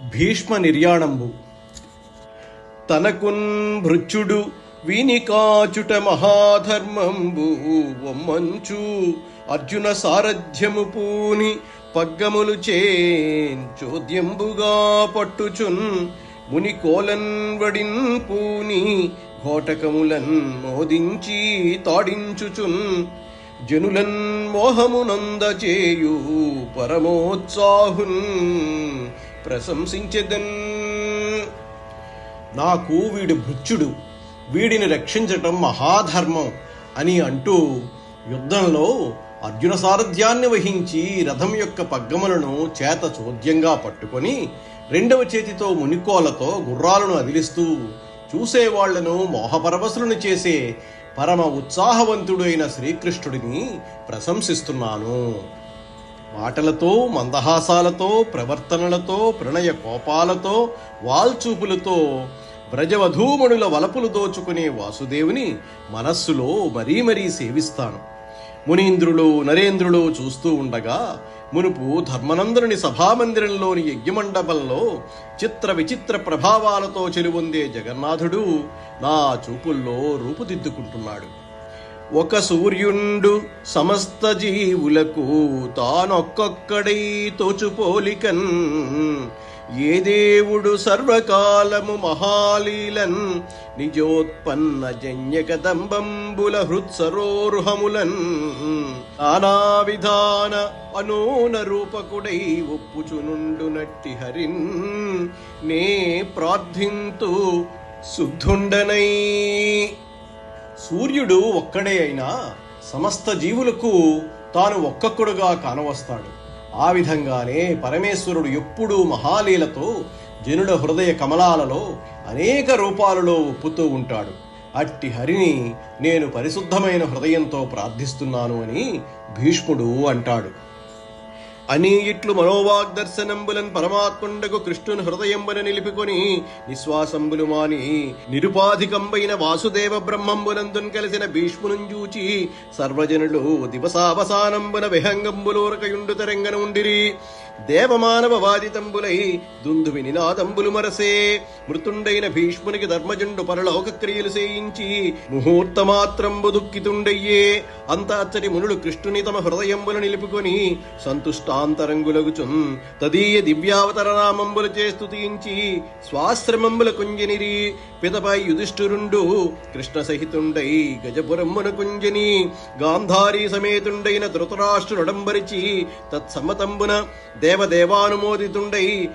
భీష్మ నిర్యాణంబు. తనకున్ భృత్యుడు వీని కాచుట మహాధర్మంబు ఒమ్మంచు అర్జున సారథ్యము పూని పగ్గములు చోద్యంబుగా పట్టుచున్ ముని కోలన్ వడిన్ పూని ఘోటకములన్ మోదించి తాడించుచున్ జనులన్ మోహమునందచేయు పరమోత్సాహున్ ప్రశంసించెదన్. నాకు వీడు భృత్యుడు, వీడిని రక్షించటం మహాధర్మం అని అంటూ యుద్ధంలో అర్జున సారథ్యాన్ని వహించి రథం యొక్క పగ్గములను చేత చోద్యంగా పట్టుకొని రెండవ చేతితో మునికోలతో గుర్రాలను అదిలిస్తూ చూసేవాళ్లను మోహపరవశులను చేసే పరమ ఉత్సాహవంతుడైన శ్రీకృష్ణుడిని ప్రశంసిస్తున్నాను. మాటలతో, మందహాసాలతో, ప్రవర్తనలతో, ప్రణయ కోపాలతో, వాల్చూపులతో బ్రజవధూమణుల వలపులు దోచుకునే వాసుదేవుని మనస్సులో మరీ మరీ సేవిస్తాను. మునీంద్రులు, నరేంద్రులు చూస్తూ ఉండగా మునుపు ధర్మనందనుని సభామందిరంలోని యజ్ఞమండపంలో చిత్ర విచిత్ర ప్రభావాలతో చెలువొందే జగన్నాథుడు నా చూపుల్లో రూపుదిద్దుకుంటున్నాడు. ఒక సూర్యుండు సమస్త జీవులకు తానొక్కొక్కడై తోచుపోలికన్, ఏ దేవుడు సర్వకాలము మహాలీలన్ నిజోత్పన్న జన్యకదంబంబుల హృత్సరోరుహములన్ నానా విధాన అనూన రూపకుడై ఒప్పుచునుండు నట్టి హరిన్ నే ప్రార్థింతు శుద్ధుండనై. సూర్యుడు ఒక్కడే అయినా సమస్త జీవులకు తాను ఒక్కొక్కడుగా కానవస్తాడు. ఆ విధంగానే పరమేశ్వరుడు ఎప్పుడూ మహాలీలతో జనుల హృదయ కమలాలలో అనేక రూపాలలో ఒప్పుతూ ఉంటాడు. అట్టి హరిని నేను పరిశుద్ధమైన హృదయంతో ప్రార్థిస్తున్నాను అని భీష్ముడు అంటాడు. అని ఇట్లు మనోవాగ్దర్శనంబులన్ పరమాత్ముండకు కృష్ణుని హృదయంబున నిలిపికొని నిశ్వాసంబులు మాని నిరుపాధికంబైన వాసుదేవ బ్రహ్మంబునందున్ కలిసిన భీష్మును చూచి సర్వజనులు దివసావసానంబున విహంగంబులోరకయుండు తెరంగన ఉండిరి. దేవమానవ వాదితంబులై దుందువి నినాదంబులు మరసే మృతుండైన భీష్మునికి ధర్మజుండు పరలోక క్రియలు చేయించి ముహూర్తమాత్రంబు దుఃఖితుండయ్యే. అంత అచ్చటి మునులు కృష్ణుని తమ హృదయంబులు నిలుపుకొని సంతుష్టాంతరంగులగుచున్ తదీయ దివ్యావతర నామంబులు చేస్తుతించి స్వాశ్రమంబుల కుంజనిరి. పిదపై యుధిష్ఠిరుండు కృష్ణ సహితుండై గజపురమ్మున కుంజని గాంధారీ సమేతుండైన ధృతరాష్ట్రుడడంబరిచి తత్సమ్మతంబున దేవదేవానుమోదితుండై